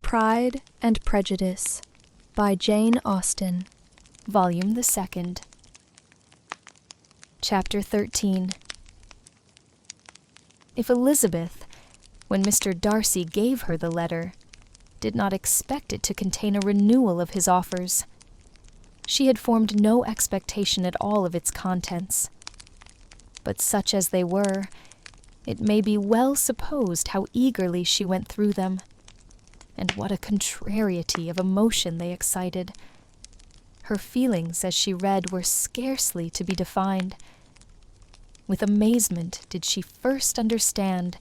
Pride and Prejudice by Jane Austen, Volume the Second. Chapter 13. If Elizabeth, when Mr. Darcy gave her the letter, did not expect it to contain a renewal of his offers, she had formed no expectation at all of its contents. But such as they were, it may be well supposed how eagerly she went through them, and what a contrariety of emotion they excited. Her feelings as she read were scarcely to be defined. With amazement did she first understand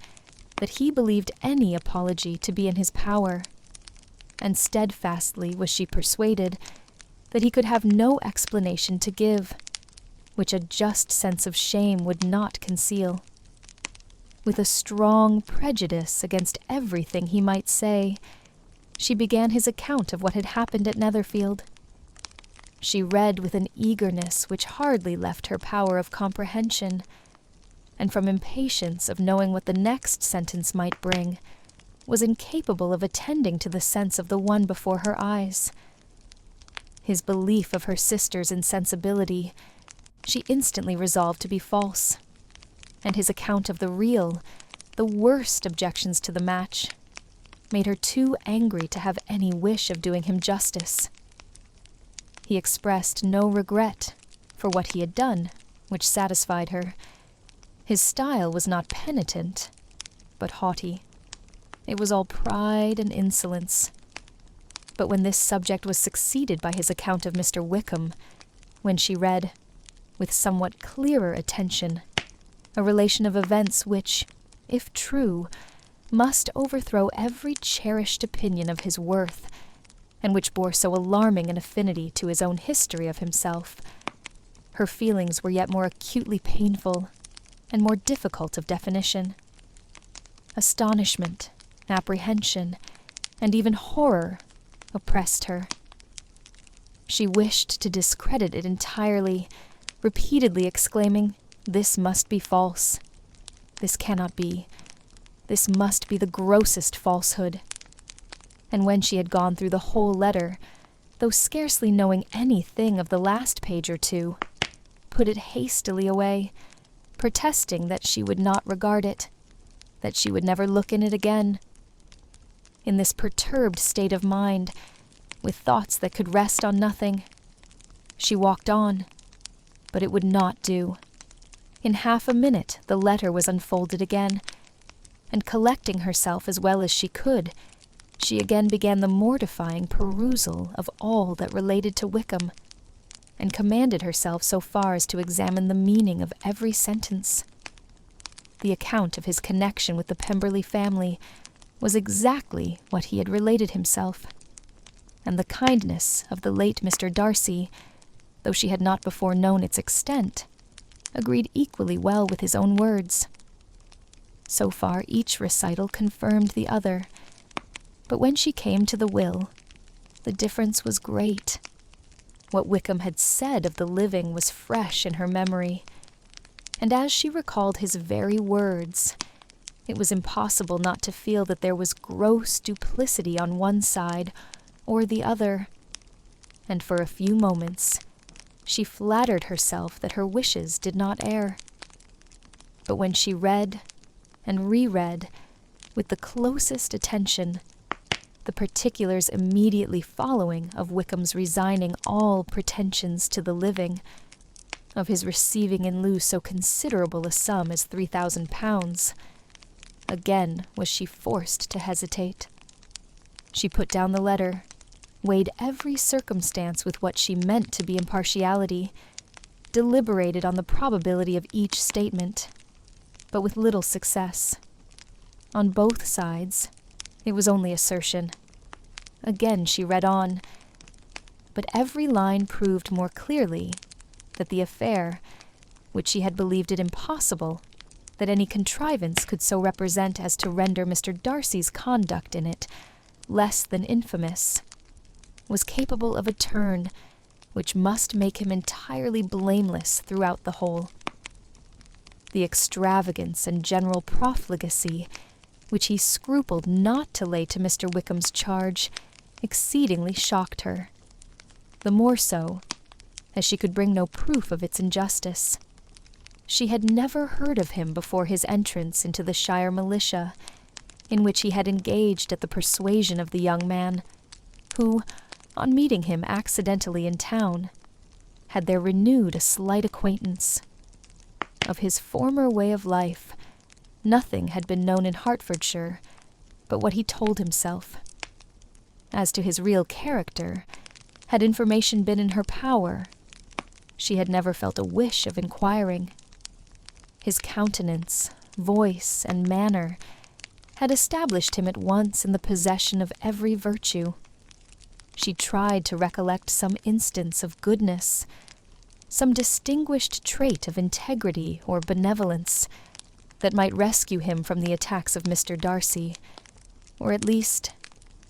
that he believed any apology to be in his power, and steadfastly was she persuaded that he could have no explanation to give, which a just sense of shame would not conceal. With a strong prejudice against everything he might say, she began his account of what had happened at Netherfield. She read with an eagerness which hardly left her power of comprehension, and from impatience of knowing what the next sentence might bring, was incapable of attending to the sense of the one before her eyes. His belief of her sister's insensibility she instantly resolved to be false, and his account of the real, the worst objections to the match, made her too angry to have any wish of doing him justice. He expressed no regret for what he had done, which satisfied her. His style was not penitent, but haughty. It was all pride and insolence. But when this subject was succeeded by his account of Mr. Wickham, when she read, with somewhat clearer attention, a relation of events which, if true, must overthrow every cherished opinion of his worth, and which bore so alarming an affinity to his own history of himself, her feelings were yet more acutely painful and more difficult of definition. Astonishment, apprehension, and even horror oppressed her. She wished to discredit it entirely, repeatedly exclaiming, "This must be false. This cannot be. This must be the grossest falsehood." And when she had gone through the whole letter, though scarcely knowing anything of the last page or two, put it hastily away, protesting that she would not regard it, that she would never look in it again. In this perturbed state of mind, with thoughts that could rest on nothing, she walked on, but it would not do. In half a minute the letter was unfolded again, and collecting herself as well as she could, she again began the mortifying perusal of all that related to Wickham, and commanded herself so far as to examine the meaning of every sentence. The account of his connection with the Pemberley family was exactly what he had related himself, and the kindness of the late Mr. Darcy, though she had not before known its extent, agreed equally well with his own words. So far each recital confirmed the other, but when she came to the will, the difference was great. What Wickham had said of the living was fresh in her memory, and as she recalled his very words, it was impossible not to feel that there was gross duplicity on one side or the other, and for a few moments she flattered herself that her wishes did not err. But when she read and reread, with the closest attention, the particulars immediately following of Wickham's resigning all pretensions to the living, of his receiving in lieu so considerable a sum as £3,000, again was she forced to hesitate. She put down the letter, weighed every circumstance with what she meant to be impartiality, deliberated on the probability of each statement, but with little success. On both sides, it was only assertion. Again she read on, but every line proved more clearly that the affair, which she had believed it impossible that any contrivance could so represent as to render Mr. Darcy's conduct in it less than infamous, was capable of a turn which must make him entirely blameless throughout the whole. The extravagance and general profligacy which he scrupled not to lay to Mr. Wickham's charge, exceedingly shocked her, the more so as she could bring no proof of its injustice. She had never heard of him before his entrance into the Shire militia, in which he had engaged at the persuasion of the young man, who, on meeting him accidentally in town, had there renewed a slight acquaintance. Of his former way of life, nothing had been known in Hertfordshire but what he told himself. As to his real character, had information been in her power, she had never felt a wish of inquiring. His countenance, voice, and manner had established him at once in the possession of every virtue. She tried to recollect some instance of goodness, some distinguished trait of integrity or benevolence that might rescue him from the attacks of Mr. Darcy, or at least,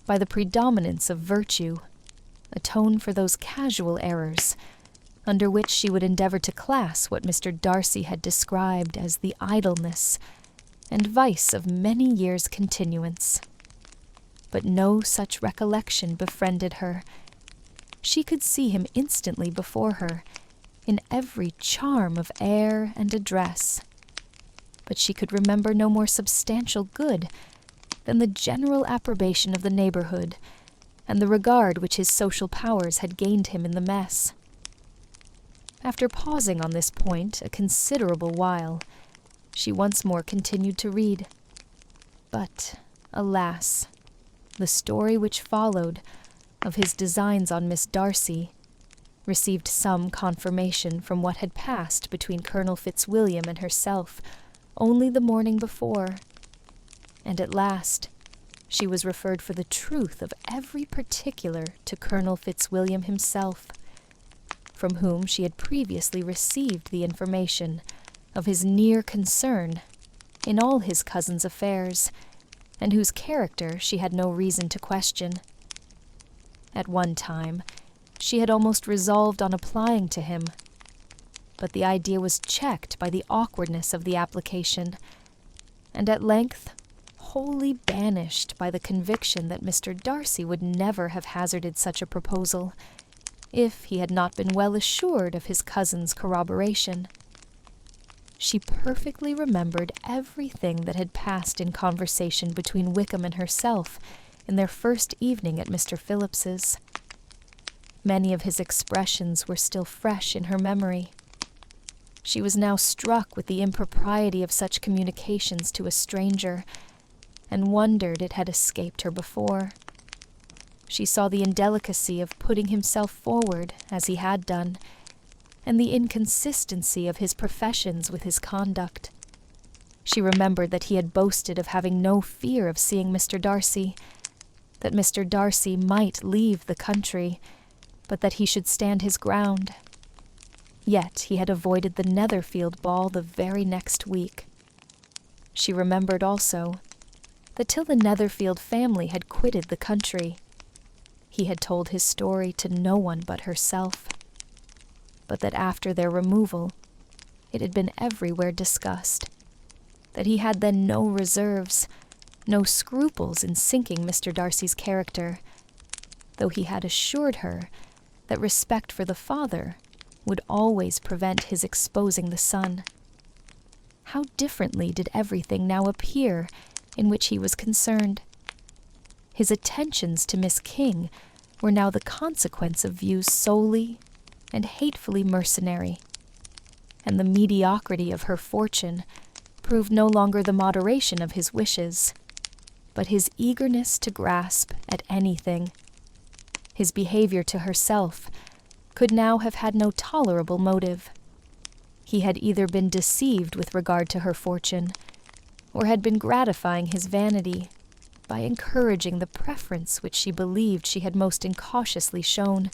by the predominance of virtue, atone for those casual errors under which she would endeavor to class what Mr. Darcy had described as the idleness and vice of many years' continuance. But no such recollection befriended her. She could see him instantly before her, in every charm of air and address. But she could remember no more substantial good than the general approbation of the neighborhood and the regard which his social powers had gained him in the mess. After pausing on this point a considerable while, she once more continued to read. But, alas, the story which followed of his designs on Miss Darcy received some confirmation from what had passed between Colonel Fitzwilliam and herself only the morning before, and at last she was referred for the truth of every particular to Colonel Fitzwilliam himself, from whom she had previously received the information of his near concern in all his cousin's affairs, and whose character she had no reason to question. At one time, she had almost resolved on applying to him, but the idea was checked by the awkwardness of the application, and at length wholly banished by the conviction that Mr. Darcy would never have hazarded such a proposal, if he had not been well assured of his cousin's corroboration. She perfectly remembered everything that had passed in conversation between Wickham and herself in their first evening at Mr. Phillips's. Many of his expressions were still fresh in her memory. She was now struck with the impropriety of such communications to a stranger, and wondered it had escaped her before. She saw the indelicacy of putting himself forward, as he had done, and the inconsistency of his professions with his conduct. She remembered that he had boasted of having no fear of seeing Mr. Darcy, that Mr. Darcy might leave the country, but that he should stand his ground. Yet he had avoided the Netherfield ball the very next week. She remembered also that till the Netherfield family had quitted the country, he had told his story to no one but herself, but that after their removal it had been everywhere discussed, that he had then no reserves, no scruples in sinking Mr. Darcy's character, though he had assured her that respect for the father would always prevent his exposing the son. How differently did everything now appear in which he was concerned. His attentions to Miss King were now the consequence of views solely and hatefully mercenary, and the mediocrity of her fortune proved no longer the moderation of his wishes, but his eagerness to grasp at anything. His behavior to herself could now have had no tolerable motive. He had either been deceived with regard to her fortune, or had been gratifying his vanity by encouraging the preference which she believed she had most incautiously shown.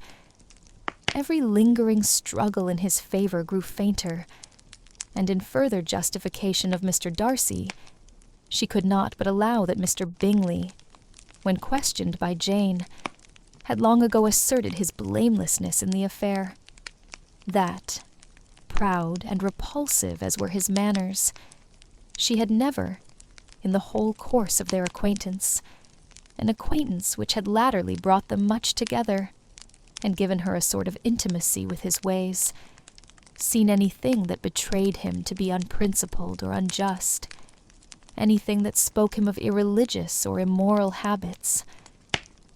Every lingering struggle in his favor grew fainter, and in further justification of Mr. Darcy, she could not but allow that Mr. Bingley, when questioned by Jane, had long ago asserted his blamelessness in the affair. That, proud and repulsive as were his manners, she had never, in the whole course of their acquaintance, an acquaintance which had latterly brought them much together, and given her a sort of intimacy with his ways, seen anything that betrayed him to be unprincipled or unjust, anything that spoke him of irreligious or immoral habits,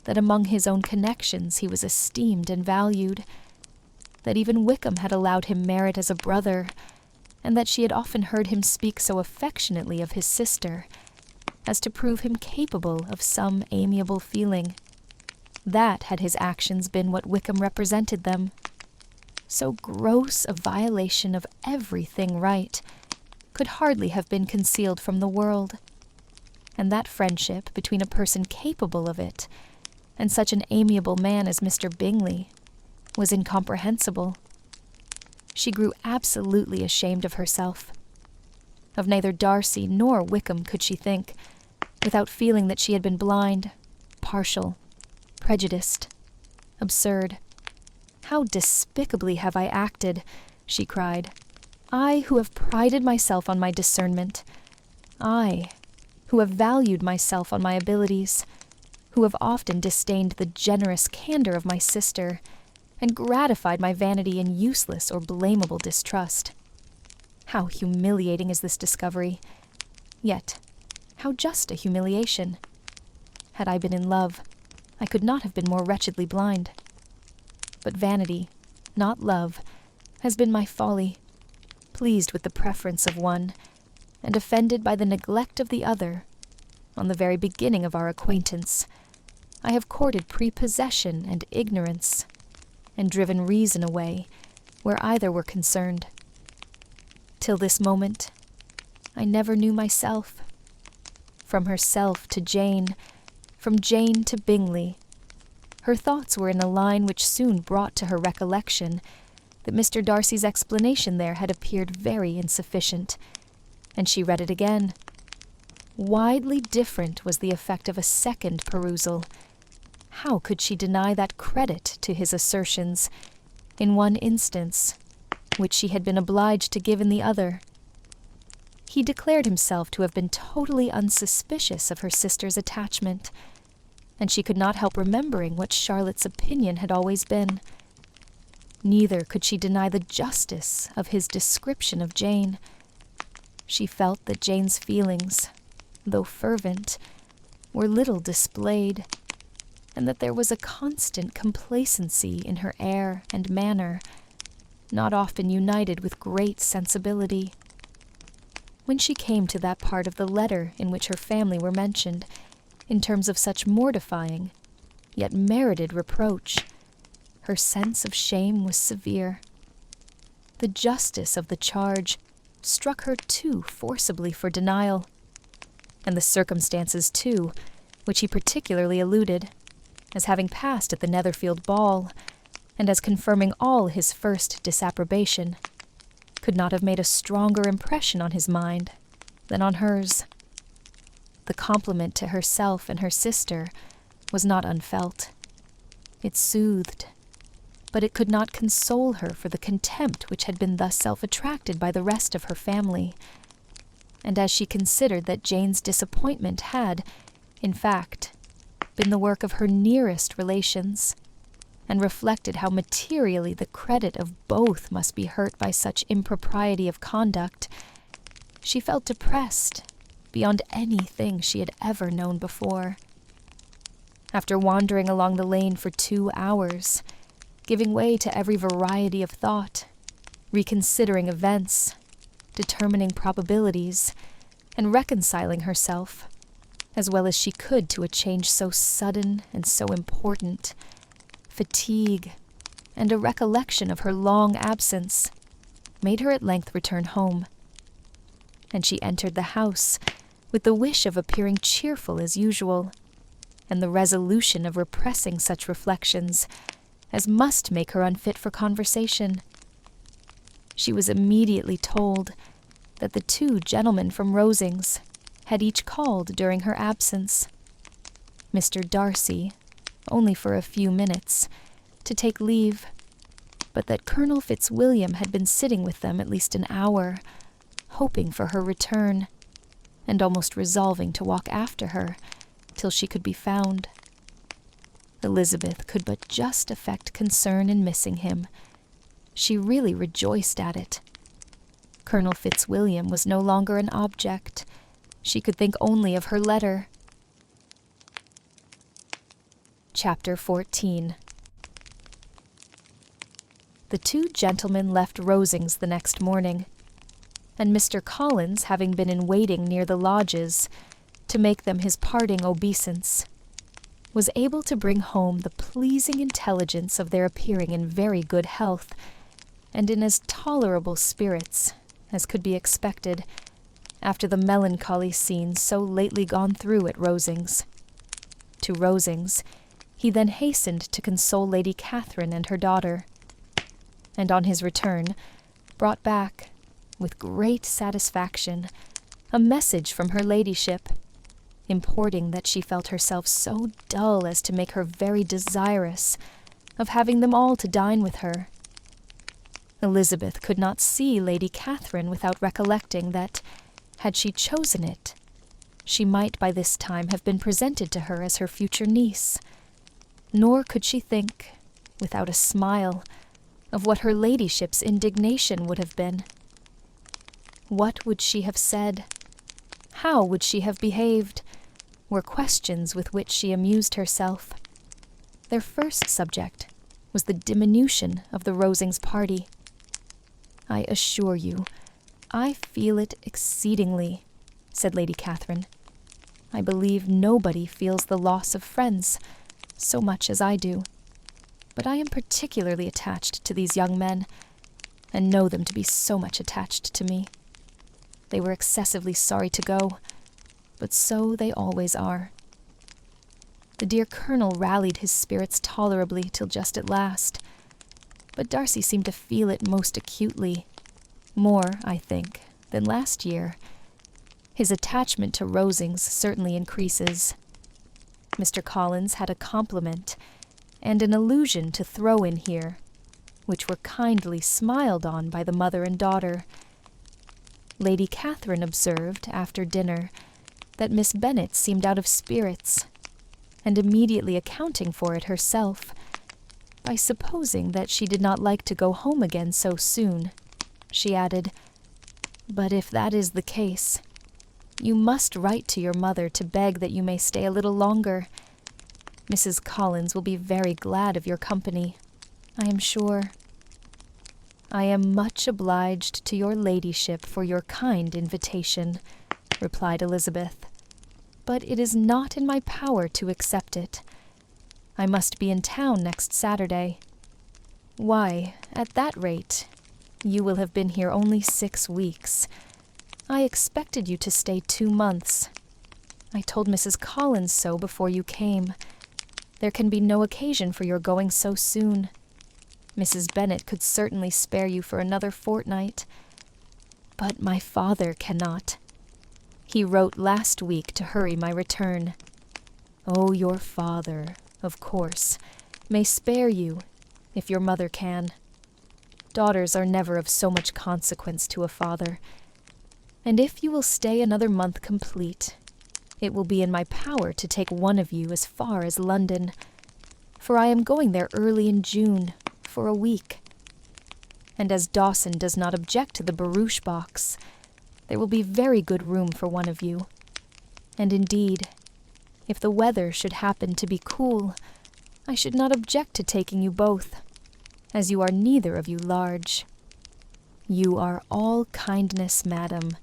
that among his own connections he was esteemed and valued, that even Wickham had allowed him merit as a brother, and that she had often heard him speak so affectionately of his sister as to prove him capable of some amiable feeling. That had his actions been what Wickham represented them. So gross a violation of everything right could hardly have been concealed from the world, and that friendship between a person capable of it and such an amiable man as Mr. Bingley was incomprehensible. She grew absolutely ashamed of herself. Of neither Darcy nor Wickham could she think, without feeling that she had been blind, partial, prejudiced, absurd. "How despicably have I acted," she cried. "I who have prided myself on my discernment. I who have valued myself on my abilities, who have often disdained the generous candor of my sister, and gratified my vanity in useless or blamable distrust. How humiliating is this discovery! Yet, how just a humiliation! Had I been in love, I could not have been more wretchedly blind. But vanity, not love, has been my folly, pleased with the preference of one, and offended by the neglect of the other. On the very beginning of our acquaintance, I have courted prepossession and ignorance, and driven reason away where either were concerned. Till this moment, I never knew myself. From herself to Jane, from Jane to Bingley, her thoughts were in a line which soon brought to her recollection that Mr. Darcy's explanation there had appeared very insufficient, and she read it again. Widely different was the effect of a second perusal. How could she deny that credit to his assertions, in one instance, which she had been obliged to give in the other? He declared himself to have been totally unsuspicious of her sister's attachment, and she could not help remembering what Charlotte's opinion had always been. Neither could she deny the justice of his description of Jane. She felt that Jane's feelings, though fervent, were little displayed, and that there was a constant complacency in her air and manner, not often united with great sensibility. When she came to that part of the letter in which her family were mentioned, in terms of such mortifying, yet merited reproach, her sense of shame was severe. The justice of the charge struck her too forcibly for denial, and the circumstances, too, which he particularly alluded, as having passed at the Netherfield ball, and as confirming all his first disapprobation, could not have made a stronger impression on his mind than on hers. The compliment to herself and her sister was not unfelt. It soothed, but it could not console her for the contempt which had been thus self-attracted by the rest of her family, and as she considered that Jane's disappointment had, in fact, been the work of her nearest relations, and reflected how materially the credit of both must be hurt by such impropriety of conduct, she felt depressed beyond anything she had ever known before. After wandering along the lane for 2 hours, giving way to every variety of thought, reconsidering events, determining probabilities, and reconciling herself, as well as she could to a change so sudden and so important, fatigue, and a recollection of her long absence, made her at length return home. And she entered the house with the wish of appearing cheerful as usual, and the resolution of repressing such reflections as must make her unfit for conversation. She was immediately told that the 2 gentlemen from Rosings had each called during her absence. Mr. Darcy, only for a few minutes, to take leave, but that Colonel Fitzwilliam had been sitting with them at least an hour, hoping for her return, and almost resolving to walk after her till she could be found. Elizabeth could but just affect concern in missing him. She really rejoiced at it. Colonel Fitzwilliam was no longer an object. She could think only of her letter. Chapter 14. The two gentlemen left Rosings the next morning, and Mr. Collins, having been in waiting near the lodges to make them his parting obeisance, was able to bring home the pleasing intelligence of their appearing in very good health and in as tolerable spirits as could be expected after the melancholy scenes so lately gone through at Rosings. To Rosings he then hastened to console Lady Catherine and her daughter, and on his return brought back, with great satisfaction, a message from her ladyship, importing that she felt herself so dull as to make her very desirous of having them all to dine with her. Elizabeth could not see Lady Catherine without recollecting that, had she chosen it, she might by this time have been presented to her as her future niece, nor could she think, without a smile, of what her ladyship's indignation would have been. What would she have said? How would she have behaved? Were questions with which she amused herself. Their first subject was the diminution of the Rosings party. "I assure you, I feel it exceedingly," said Lady Catherine. "I believe nobody feels the loss of friends so much as I do. But I am particularly attached to these young men, and know them to be so much attached to me. They were excessively sorry to go, but so they always are." The dear Colonel rallied his spirits tolerably till just at last, but Darcy seemed to feel it most acutely, more, I think, than last year. His attachment to Rosings certainly increases. Mr. Collins had a compliment and an allusion to throw in here, which were kindly smiled on by the mother and daughter. Lady Catherine observed, after dinner, that Miss Bennet seemed out of spirits, and immediately accounting for it herself, by supposing that she did not like to go home again so soon, she added, "But if that is the case, you must write to your mother to beg that you may stay a little longer. Mrs. Collins will be very glad of your company, I am sure." "I am much obliged to your ladyship for your kind invitation," replied Elizabeth, "but it is not in my power to accept it. I must be in town next Saturday." "Why, at that rate, you will have been here only 6 weeks. I expected you to stay 2 months. I told Mrs. Collins so before you came. There can be no occasion for your going so soon. Mrs. Bennet could certainly spare you for another fortnight. But my father cannot. He wrote last week to hurry my return. Oh, your father, of course, may spare you, if your mother can. Daughters are never of so much consequence to a father. And if you will stay another month complete, it will be in my power to take one of you as far as London, for I am going there early in June, for a week. And as Dawson does not object to the barouche box, there will be very good room for one of you. And indeed, if the weather should happen to be cool, I should not object to taking you both, as you are neither of you large. You are all kindness, madam,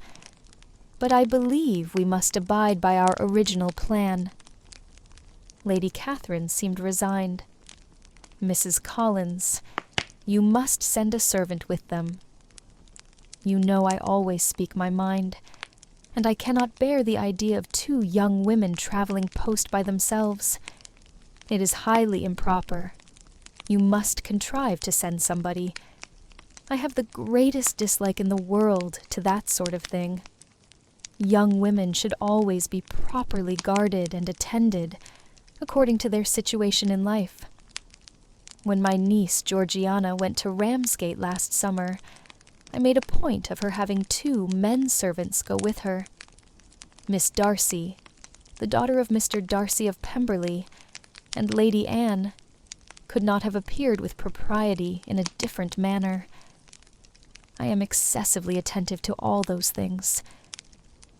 but I believe we must abide by our original plan." Lady Catherine seemed resigned. "Mrs. Collins, you must send a servant with them. You know I always speak my mind, and I cannot bear the idea of 2 young women traveling post by themselves. It is highly improper. You must contrive to send somebody. I have the greatest dislike in the world to that sort of thing. Young women should always be properly guarded and attended, according to their situation in life. When my niece Georgiana went to Ramsgate last summer, I made a point of her having 2 men servants go with her. Miss Darcy, the daughter of Mr. Darcy of Pemberley, and Lady Anne, could not have appeared with propriety in a different manner. I am excessively attentive to all those things.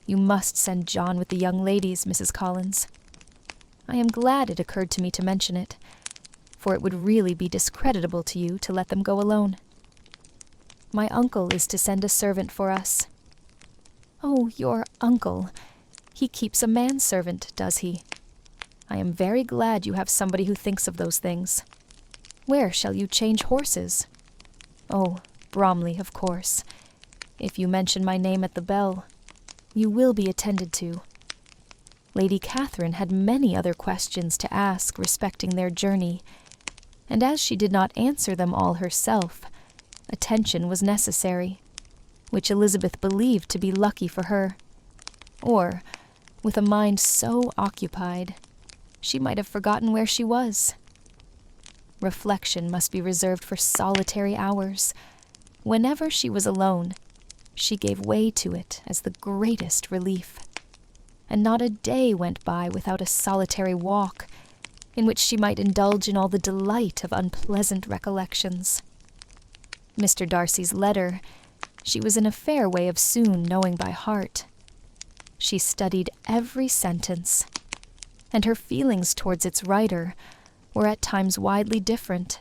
You must send John with the young ladies, Mrs. Collins. I am glad it occurred to me to mention it, for it would really be discreditable to you to let them go alone. My uncle is to send a servant for us. Oh, your uncle! He keeps a manservant, does he? I am very glad you have somebody who thinks of those things. Where shall you change horses? Oh, Bromley, of course. If you mention my name at the bell, you will be attended to. Lady Catherine had many other questions to ask respecting their journey, and as she did not answer them all herself, attention was necessary, which Elizabeth believed to be lucky for her. Or, with a mind so occupied, she might have forgotten where she was. Reflection must be reserved for solitary hours. Whenever she was alone, she gave way to it as the greatest relief, and not a day went by without a solitary walk, in which she might indulge in all the delight of unpleasant recollections. Mr. Darcy's letter she was in a fair way of soon knowing by heart. She studied every sentence, and her feelings towards its writer were at times widely different.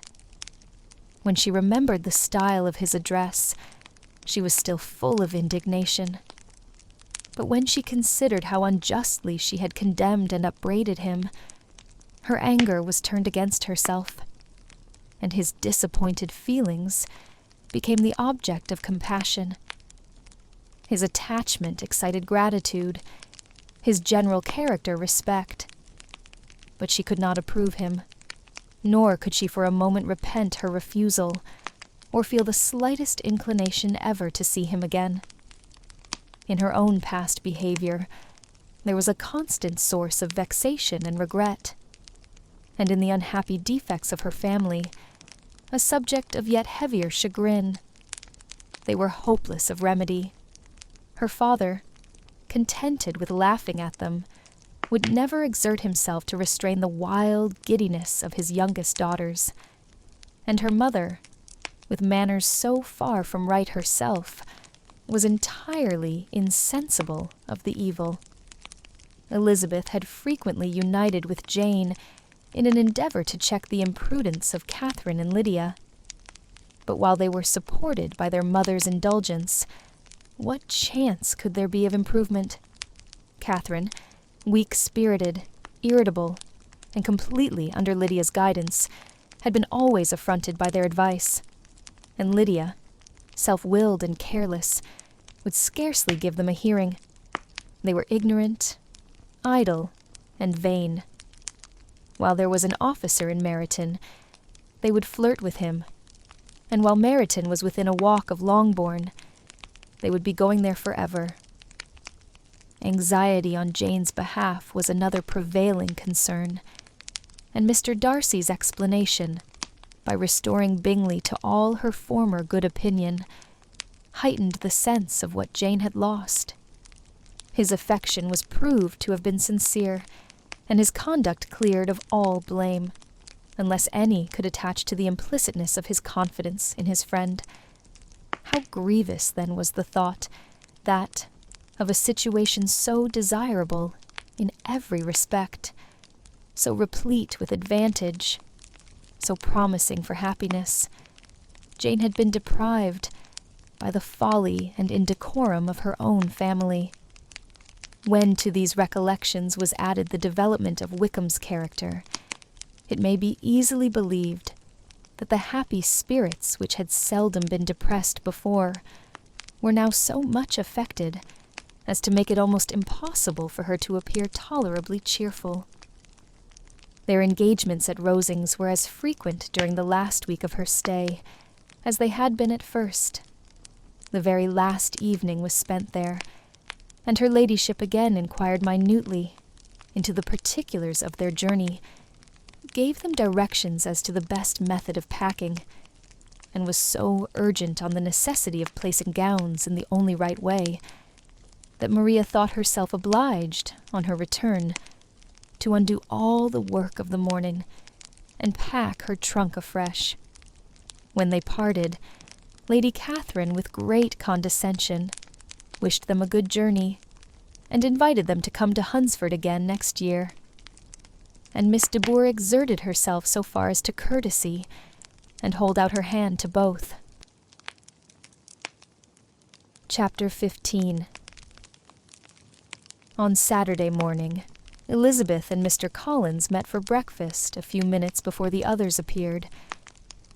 When she remembered the style of his address, she was still full of indignation. But when she considered how unjustly she had condemned and upbraided him, her anger was turned against herself, and his disappointed feelings became the object of compassion. His attachment excited gratitude, his general character respect. But she could not approve him, nor could she for a moment repent her refusal, or feel the slightest inclination ever to see him again. In her own past behavior, there was a constant source of vexation and regret, and in the unhappy defects of her family, a subject of yet heavier chagrin. They were hopeless of remedy. Her father, contented with laughing at them, would never exert himself to restrain the wild giddiness of his youngest daughters, and her mother, with manners so far from right herself, was entirely insensible of the evil. Elizabeth had frequently united with Jane in an endeavor to check the imprudence of Catherine and Lydia. But while they were supported by their mother's indulgence, what chance could there be of improvement? Catherine, weak-spirited, irritable, and completely under Lydia's guidance, had been always affronted by their advice, and Lydia, self-willed and careless, would scarcely give them a hearing. They were ignorant, idle, and vain. While there was an officer in Meryton, they would flirt with him, and while Meryton was within a walk of Longbourn, they would be going there forever. Anxiety on Jane's behalf was another prevailing concern, and Mr. Darcy's explanation, by restoring Bingley to all her former good opinion, heightened the sense of what Jane had lost. His affection was proved to have been sincere, and his conduct cleared of all blame, unless any could attach to the implicitness of his confidence in his friend. How grievous, then, was the thought that, of a situation so desirable in every respect, so replete with advantage, so promising for happiness, Jane had been deprived by the folly and indecorum of her own family. When to these recollections was added the development of Wickham's character, it may be easily believed that the happy spirits which had seldom been depressed before were now so much affected as to make it almost impossible for her to appear tolerably cheerful. Their engagements at Rosings were as frequent during the last week of her stay as they had been at first. The very last evening was spent there, and her ladyship again inquired minutely into the particulars of their journey, gave them directions as to the best method of packing, and was so urgent on the necessity of placing gowns in the only right way that Maria thought herself obliged, on her return, to undo all the work of the morning and pack her trunk afresh. When they parted, Lady Catherine, with great condescension, wished them a good journey and invited them to come to Hunsford again next year. And Miss de Bourgh exerted herself so far as to courtesy and hold out her hand to both. Chapter 15. On Saturday morning, Elizabeth and Mr. Collins met for breakfast a few minutes before the others appeared,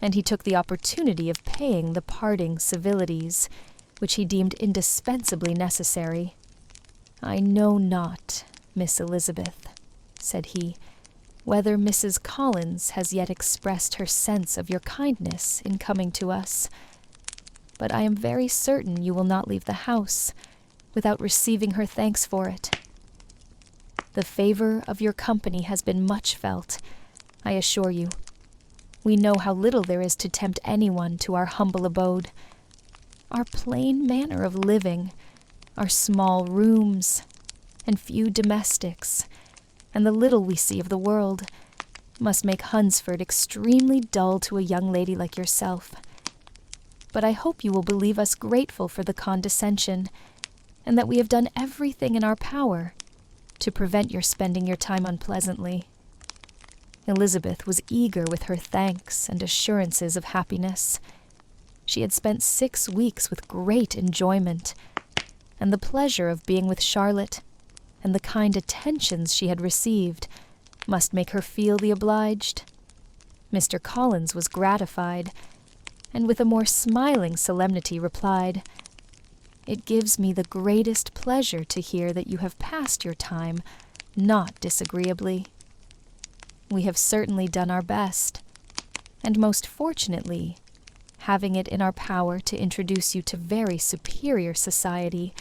and he took the opportunity of paying the parting civilities, which he deemed indispensably necessary. "I know not, Miss Elizabeth," said he, "whether Mrs. Collins has yet expressed her sense of your kindness in coming to us, but I am very certain you will not leave the house without receiving her thanks for it. The favor of your company has been much felt, I assure you. We know how little there is to tempt anyone to our humble abode. Our plain manner of living, our small rooms, and few domestics, and the little we see of the world, must make Hunsford extremely dull to a young lady like yourself. But I hope you will believe us grateful for the condescension, and that we have done everything in our power to prevent your spending your time unpleasantly." Elizabeth was eager with her thanks and assurances of happiness. She had spent 6 weeks with great enjoyment, and the pleasure of being with Charlotte, and the kind attentions she had received, must make her feel the obliged. Mr. Collins was gratified, and with a more smiling solemnity replied, "It gives me the greatest pleasure to hear that you have passed your time not disagreeably. We have certainly done our best, and most fortunately, having it in our power to introduce you to very superior society,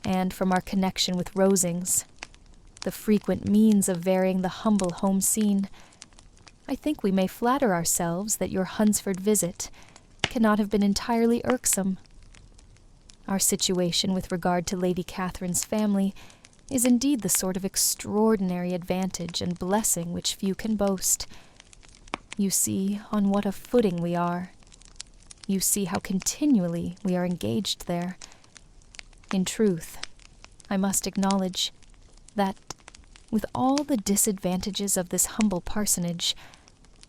and from our connection with Rosings, the frequent means of varying the humble home scene, I think we may flatter ourselves that your Hunsford visit cannot have been entirely irksome. Our situation with regard to Lady Catherine's family is indeed the sort of extraordinary advantage and blessing which few can boast. You see on what a footing we are. You see how continually we are engaged there. In truth, I must acknowledge that, with all the disadvantages of this humble parsonage,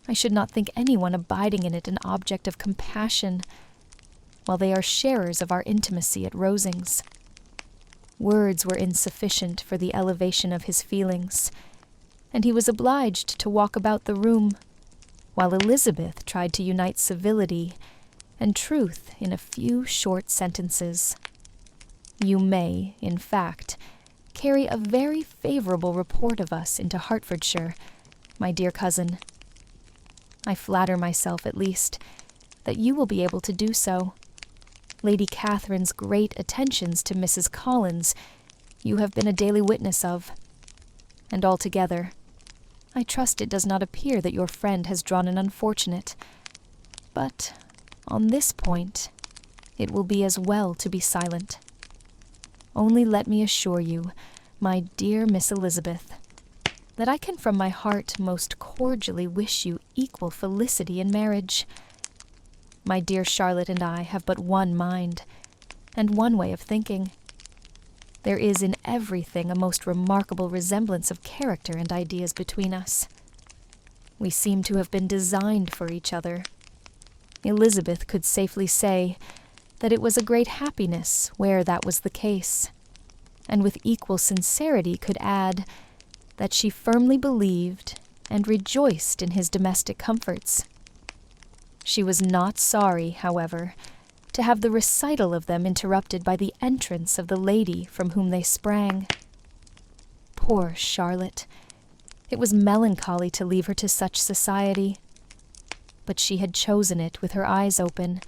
I should not think anyone abiding in it an object of compassion, while they are sharers of our intimacy at Rosings." Words were insufficient for the elevation of his feelings, and he was obliged to walk about the room, while Elizabeth tried to unite civility and truth in a few short sentences. "You may, in fact, carry a very favorable report of us into Hertfordshire, my dear cousin. I flatter myself, at least, that you will be able to do so. Lady Catherine's great attentions to Mrs. Collins you have been a daily witness of, and altogether, I trust it does not appear that your friend has drawn an unfortunate, but on this point it will be as well to be silent. Only let me assure you, my dear Miss Elizabeth, that I can from my heart most cordially wish you equal felicity in marriage. My dear Charlotte and I have but one mind, and one way of thinking. There is in everything a most remarkable resemblance of character and ideas between us. We seem to have been designed for each other. Elizabeth could safely say that it was a great happiness where that was the case, and with equal sincerity could add that she firmly believed and rejoiced in his domestic comforts. She was not sorry, however, to have the recital of them interrupted by the entrance of the lady from whom they sprang. Poor Charlotte! It was melancholy to leave her to such society, but she had chosen it with her eyes open,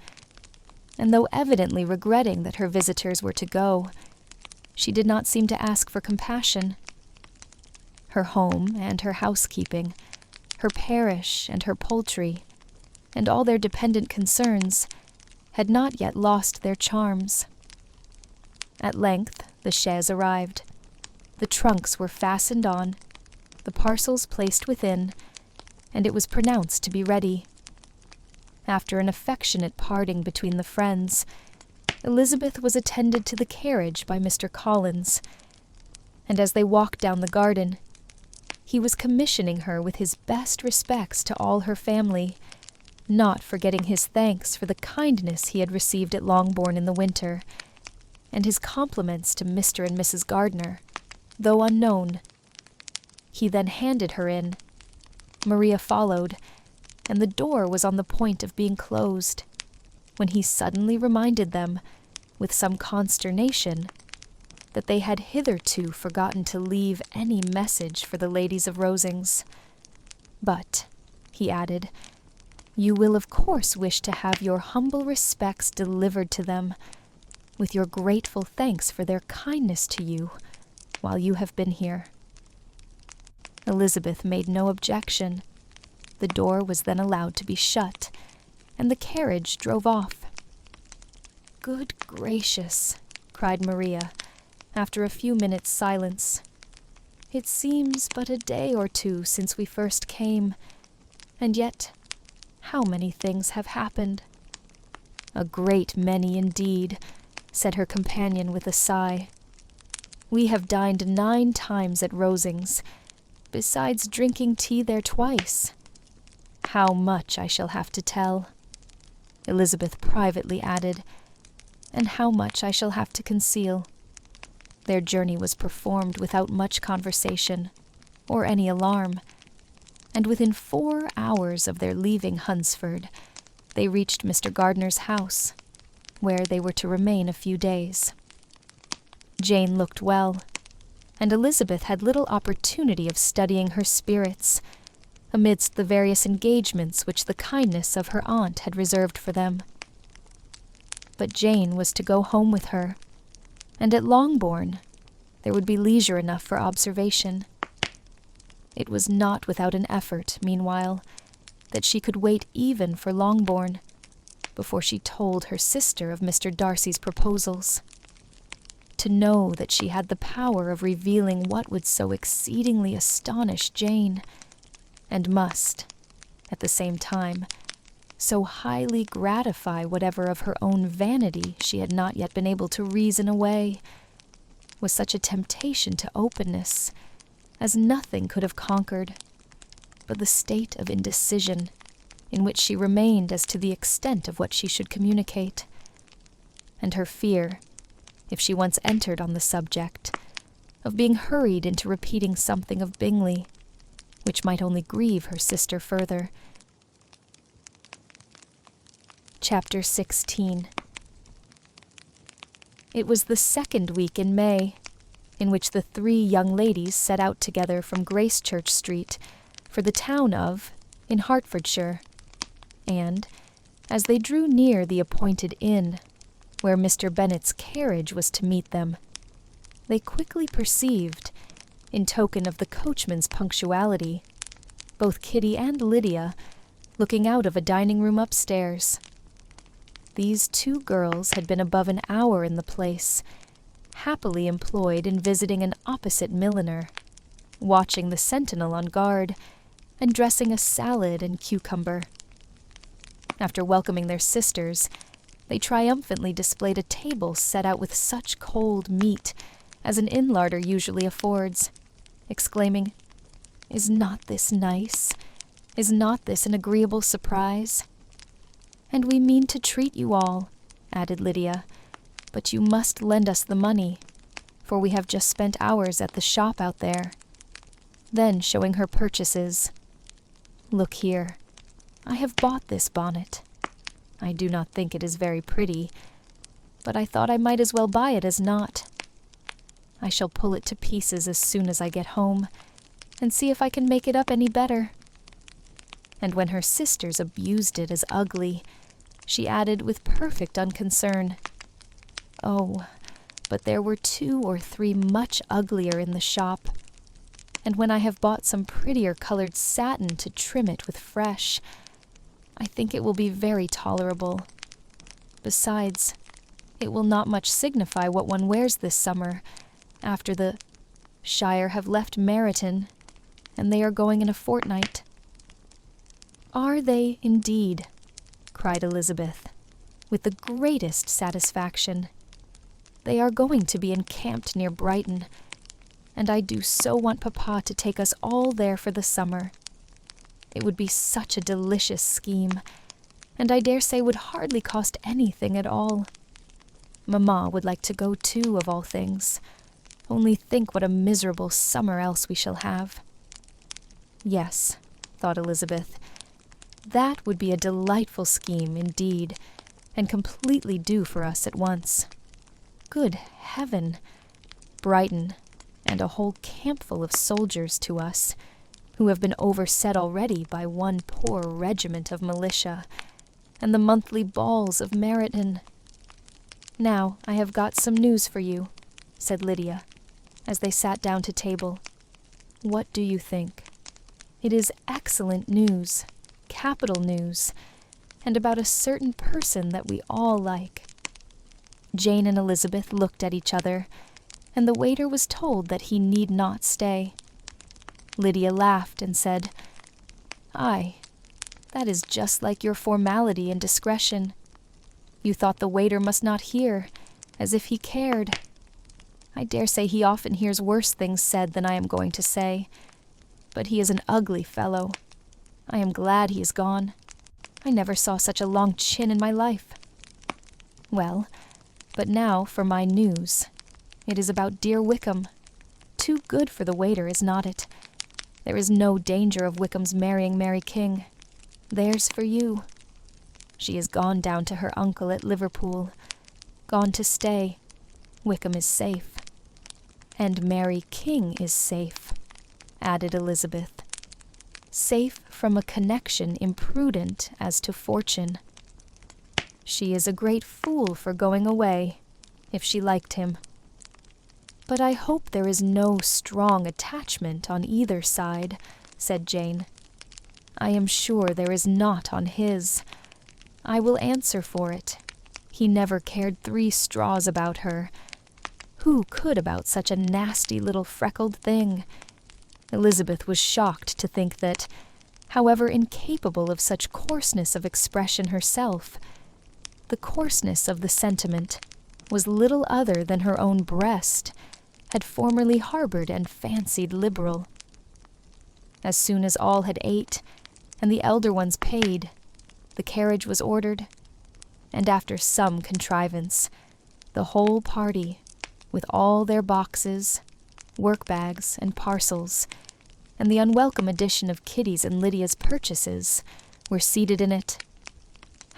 and though evidently regretting that her visitors were to go, she did not seem to ask for compassion. Her home and her housekeeping, her parish and her poultry, and all their dependent concerns, had not yet lost their charms. At length the chaise arrived. The trunks were fastened on, the parcels placed within, and it was pronounced to be ready. After an affectionate parting between the friends, Elizabeth was attended to the carriage by Mr. Collins, and as they walked down the garden, he was commissioning her with his best respects to all her family, not forgetting his thanks for the kindness he had received at Longbourn in the winter, and his compliments to Mr. and Mrs. Gardiner, though unknown. He then handed her in. Maria followed, and the door was on the point of being closed, when he suddenly reminded them, with some consternation, that they had hitherto forgotten to leave any message for the ladies of Rosings. But, he added, you will of course wish to have your humble respects delivered to them, with your grateful thanks for their kindness to you while you have been here. Elizabeth made no objection. The door was then allowed to be shut, and the carriage drove off. "Good gracious," cried Maria, after a few minutes' silence. "It seems but a day or two since we first came, and yet how many things have happened." "A great many indeed," said her companion with a sigh. "We have dined 9 times at Rosings, besides drinking tea there twice. How much I shall have to tell," Elizabeth privately added, "and how much I shall have to conceal." Their journey was performed without much conversation, or any alarm, and within 4 hours of their leaving Hunsford, they reached Mr. Gardiner's house, where they were to remain a few days. Jane looked well, and Elizabeth had little opportunity of studying her spirits, amidst the various engagements which the kindness of her aunt had reserved for them. But Jane was to go home with her, and at Longbourn there would be leisure enough for observation. It was not without an effort, meanwhile, that she could wait even for Longbourn, before she told her sister of Mr. Darcy's proposals. To know that she had the power of revealing what would so exceedingly astonish Jane, and must, at the same time, so highly gratify whatever of her own vanity she had not yet been able to reason away, was such a temptation to openness as nothing could have conquered, but the state of indecision in which she remained as to the extent of what she should communicate, and her fear, if she once entered on the subject, of being hurried into repeating something of Bingley, which might only grieve her sister further. Chapter 16. It was the 2nd week in May, in which the 3 young ladies set out together from Gracechurch Street for the town of, in Hertfordshire, and, as they drew near the appointed inn, where Mr. Bennet's carriage was to meet them, they quickly perceived, in token of the coachman's punctuality, both Kitty and Lydia looking out of a dining-room upstairs. These 2 girls had been above an hour in the place, happily employed in visiting an opposite milliner, watching the sentinel on guard, and dressing a salad and cucumber. After welcoming their sisters, they triumphantly displayed a table set out with such cold meat as an inn larder usually affords, exclaiming, "Is not this nice? Is not this an agreeable surprise? And we mean to treat you all," added Lydia, "but you must lend us the money, for we have just spent hours at the shop out there." Then, showing her purchases, "Look here, I have bought this bonnet. I do not think it is very pretty, but I thought I might as well buy it as not. I shall pull it to pieces as soon as I get home, and see if I can make it up any better." And when her sisters abused it as ugly, she added with perfect unconcern, "Oh, but there were 2 or 3 much uglier in the shop, and when I have bought some prettier colored satin to trim it with fresh, I think it will be very tolerable. Besides, It will not much signify what one wears this summer, after the Shire have left Meryton, and they are going in a fortnight." "Are they indeed?" cried Elizabeth, with the greatest satisfaction. "They are going to be encamped near Brighton, and I do so want Papa to take us all there for the summer. It would be such a delicious scheme, and I dare say would hardly cost anything at all. Mamma would like to go too, of all things. Only think what a miserable summer else we shall have." Yes, thought Elizabeth, that would be a delightful scheme indeed, and completely due for us at once. Good heaven! Brighton, and a whole campful of soldiers to us, who have been overset already by one poor regiment of militia, and the monthly balls of Meryton. "Now I have got some news for you," said Lydia, as they sat down to table. "What do you think? It is excellent news, capital news, and about a certain person that we all like." Jane and Elizabeth looked at each other, and the waiter was told that he need not stay. Lydia laughed and said, "Aye, that is just like your formality and discretion. You thought the waiter must not hear, as if he cared. I dare say he often hears worse things said than I am going to say. But he is an ugly fellow. I am glad he is gone. I never saw such a long chin in my life. Well, but now for my news. It is about dear Wickham. Too good for the waiter, is not it? There is no danger of Wickham's marrying Mary King. There's for you. She is gone down to her uncle at Liverpool. Gone to stay. Wickham is safe. And Mary King is safe, added Elizabeth. Safe from a connection imprudent as to fortune. She is a great fool for going away, if she liked him. But I hope there is no strong attachment on either side, said Jane. I am sure there is not on his. I will answer for it. He never cared 3 straws about her. Who could about such a nasty little freckled thing? Elizabeth was shocked to think that, however incapable of such coarseness of expression herself, the coarseness of the sentiment was little other than her own breast had formerly harbored and fancied liberal. As soon as all had ate, and the elder ones paid, the carriage was ordered, and after some contrivance, the whole party, with all their boxes, work-bags, and parcels, and the unwelcome addition of Kitty's and Lydia's purchases, were seated in it.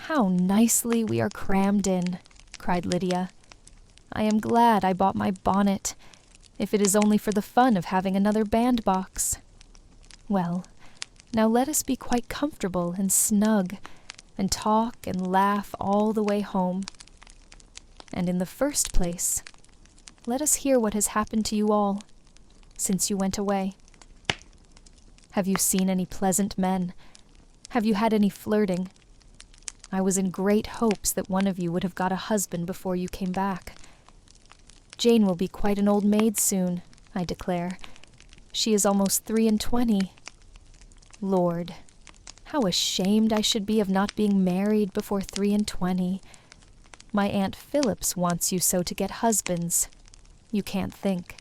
"How nicely we are crammed in," cried Lydia. "I am glad I bought my bonnet, if it is only for the fun of having another bandbox. Well, now let us be quite comfortable and snug, and talk and laugh all the way home. And in the first place, let us hear what has happened to you all, since you went away. Have you seen any pleasant men? Have you had any flirting? I was in great hopes that one of you would have got a husband before you came back. Jane will be quite an old maid soon, I declare. She is almost 23. Lord, how ashamed I should be of not being married before 23. My Aunt Phillips wants you so to get husbands. You can't think.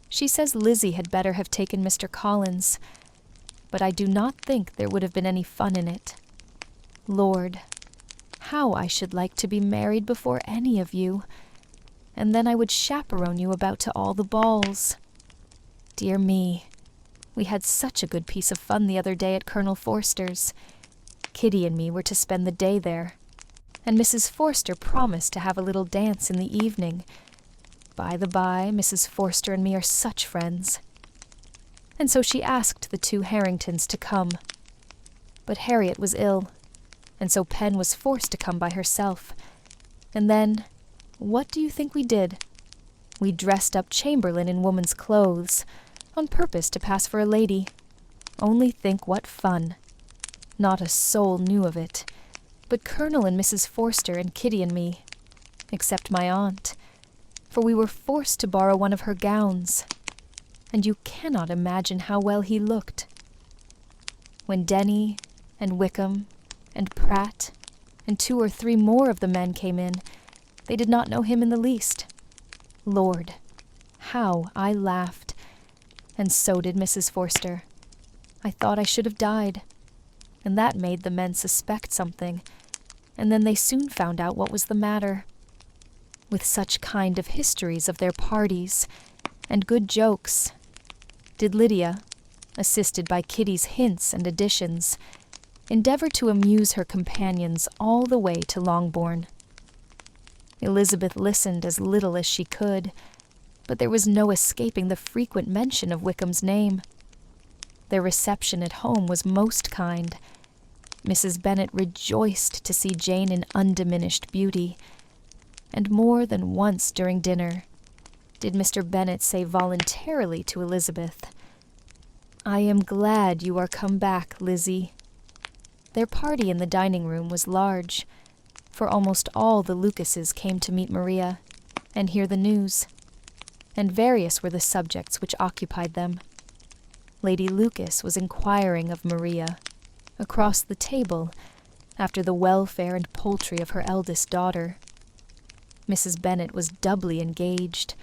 She says Lizzie had better have taken Mr. Collins, but I do not think there would have been any fun in it. Lord, how I should like to be married before any of you, and then I would chaperone you about to all the balls. Dear me, we had such a good piece of fun the other day at Colonel Forster's. Kitty and me were to spend the day there, and Mrs. Forster promised to have a little dance in the evening. By the by, Mrs. Forster and me are such friends. And so she asked the 2 Harringtons to come. But Harriet was ill, and so Pen was forced to come by herself. And then, what do you think we did? We dressed up Chamberlain in woman's clothes, on purpose to pass for a lady. Only think what fun. Not a soul knew of it, but Colonel and Mrs. Forster and Kitty and me. except my aunt, for we were forced to borrow one of her gowns, and you cannot imagine how well he looked. When Denny and Wickham and Pratt and 2 or 3 more of the men came in, they did not know him in the least. Lord, how I laughed, and so did Mrs. Forster. I thought I should have died, and that made the men suspect something, and then they soon found out what was the matter. With such kind of histories of their parties, and good jokes, did Lydia, assisted by Kitty's hints and additions, endeavor to amuse her companions all the way to Longbourn. Elizabeth listened as little as she could, but there was no escaping the frequent mention of Wickham's name. Their reception at home was most kind. Mrs. Bennet rejoiced to see Jane in undiminished beauty, and more than once during dinner did Mr. Bennet say voluntarily to Elizabeth, "I am glad you are come back, Lizzie." Their party in the dining-room was large, for almost all the Lucases came to meet Maria and hear the news, and various were the subjects which occupied them. Lady Lucas was inquiring of Maria, across the table, after the welfare and poultry of her eldest daughter. Mrs. Bennet was doubly engaged,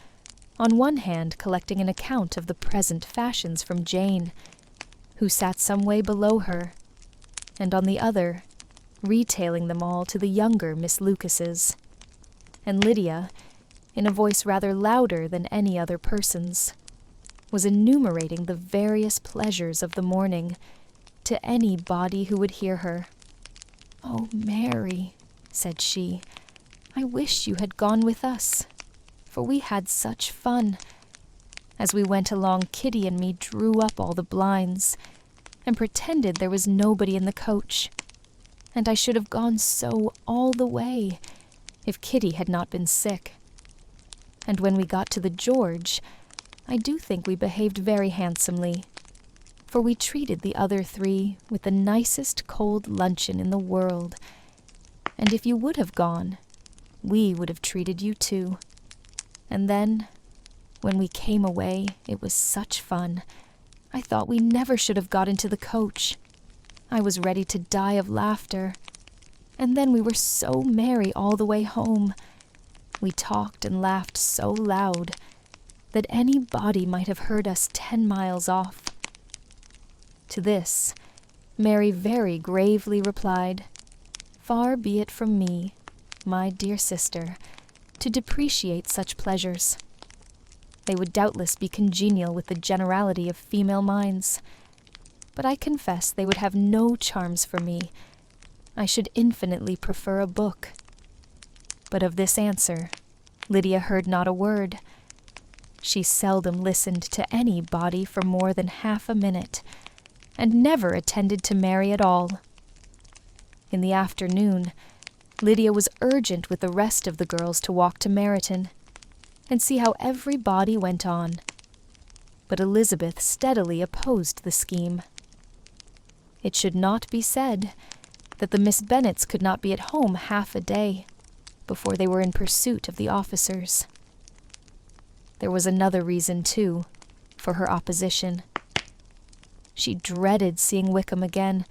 on one hand collecting an account of the present fashions from Jane, who sat some way below her, and on the other, retailing them all to the younger Miss Lucases, and Lydia, in a voice rather louder than any other person's, was enumerating the various pleasures of the morning to any body who would hear her. "Oh, Mary," said she, "I wish you had gone with us, for we had such fun. As we went along, Kitty and me drew up all the blinds, and pretended there was nobody in the coach, and I should have gone so all the way, if Kitty had not been sick. And when we got to the George, I do think we behaved very handsomely, for we treated the other 3 with the nicest cold luncheon in the world, and if you would have gone, we would have treated you too. And then, when we came away, it was such fun. I thought we never should have got into the coach. I was ready to die of laughter, and then we were so merry all the way home. We talked and laughed so loud that any body might have heard us 10 miles off." To this, Mary very gravely replied, "Far be it from me, my dear sister, to depreciate such pleasures. They would doubtless be congenial with the generality of female minds, but I confess they would have no charms for me. I should infinitely prefer a book." But of this answer, Lydia heard not a word. She seldom listened to any body for more than half a minute, and never attended to Mary at all. In the afternoon, Lydia was urgent with the rest of the girls to walk to Meryton, and see how every body went on, but Elizabeth steadily opposed the scheme. It should not be said that the Miss Bennets could not be at home half a day before they were in pursuit of the officers. There was another reason, too, for her opposition. She dreaded seeing Wickham again,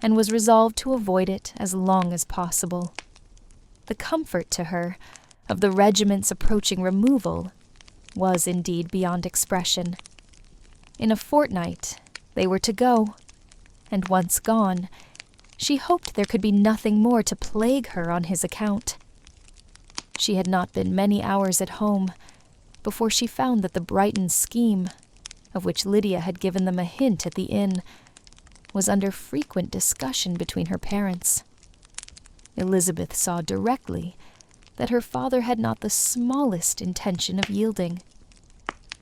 and was resolved to avoid it as long as possible. The comfort to her of the regiment's approaching removal was indeed beyond expression. In a fortnight they were to go, and once gone, she hoped there could be nothing more to plague her on his account. She had not been many hours at home before she found that the Brighton scheme, of which Lydia had given them a hint at the inn, was under frequent discussion between her parents. Elizabeth saw directly that her father had not the smallest intention of yielding,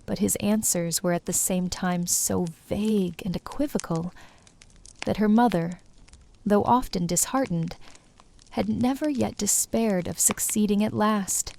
but his answers were at the same time so vague and equivocal that her mother, though often disheartened, had never yet despaired of succeeding at last.